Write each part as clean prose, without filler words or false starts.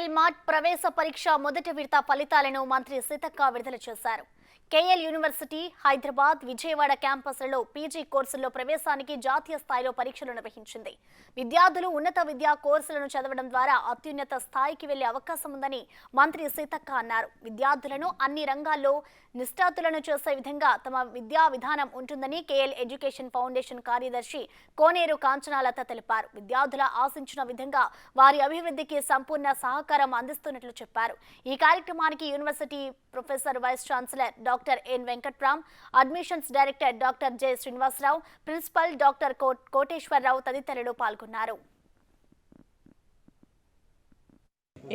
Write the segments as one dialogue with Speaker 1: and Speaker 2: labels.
Speaker 1: KL mart ప్రవేశ పరీక్ష మొదటి విడత ఫలితాలను మంత్రి సీతక్క విడుదల చేశారు. కేఎల్ యూనివర్సిటీ హైదరాబాద్, విజయవాడ క్యాంపస్లలో పీజీ కోర్సుల్లో ప్రవేశానికి జాతీయ స్థాయిలో పరీక్షలు నిర్వహించింది. విద్యార్థులు ఉన్నత విద్యా కోర్సులను చదవడం ద్వారా అత్యున్నత స్థాయికి వెళ్లే అవకాశం ఉందని మంత్రి సీతక్క అన్నారు. విద్యార్థులను అన్ని రంగాల్లో నిష్ణాతులను చేసే విధంగా తమ విద్యా విధానం ఉంటుందని కేఎల్ ఎడ్యుకేషన్ ఫౌండేషన్ కార్యదర్శి కోనేరు కాంచనాలత తెలిపారు. విద్యార్థుల ఆశించిన విధంగా వారి అభివృద్ధికి సంపూర్ణ సహకారం అందిస్తున్నట్లు చెప్పారు. ఈ కార్యక్రమానికి university professor vice chancellor doctor N Venkatram, admissions director doctor J Srinivasarao, principal doctor Koteswararao తదితరులు పాల్గొన్నారు.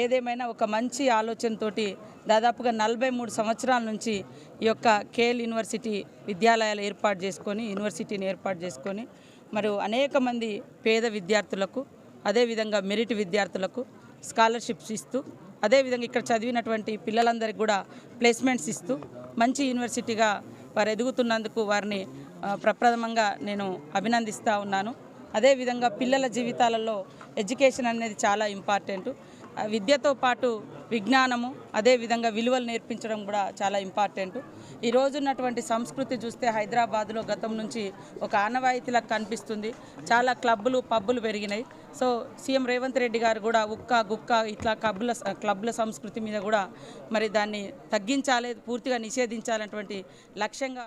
Speaker 2: ఏదేమైనా ఒక మంచి ఆలోచనతోటి దాదాపుగా 43 సంవత్సరాల నుంచి ఈ యొక్క కేఎల్ యూనివర్సిటీ విద్యాలయాలు యూనివర్సిటీని ఏర్పాటు చేసుకొని మరియు అనేక మంది పేద విద్యార్థులకు, అదేవిధంగా మెరిట్ విద్యార్థులకు స్కాలర్షిప్స్ ఇస్తూ, అదేవిధంగా ఇక్కడ చదివినటువంటి పిల్లలందరికీ కూడా ప్లేస్మెంట్స్ ఇస్తూ మంచి యూనివర్సిటీగా వారు ఎదుగుతున్నందుకు వారిని ప్రప్రథమంగా నేను అభినందిస్తూ ఉన్నాను. అదేవిధంగా పిల్లల జీవితాలలో ఎడ్యుకేషన్ అనేది చాలా ఇంపార్టెంట్. విద్యతో పాటు విజ్ఞానము, అదేవిధంగా విలువలు నేర్పించడం కూడా చాలా ఇంపార్టెంట్. ఈ రోజున్నటువంటి సంస్కృతి చూస్తే హైదరాబాద్లో గతం నుంచి ఒక ఆనవాయితీలకు కనిపిస్తుంది. చాలా క్లబ్బులు, పబ్బులు పెరిగినాయి. సో సీఎం రేవంత్ రెడ్డి గారు కూడా గుక్క ఇట్లా క్లబ్ల సంస్కృతి మీద కూడా మరి దాన్ని తగ్గించాలి, పూర్తిగా నిషేధించాలన్నటువంటి లక్ష్యంగా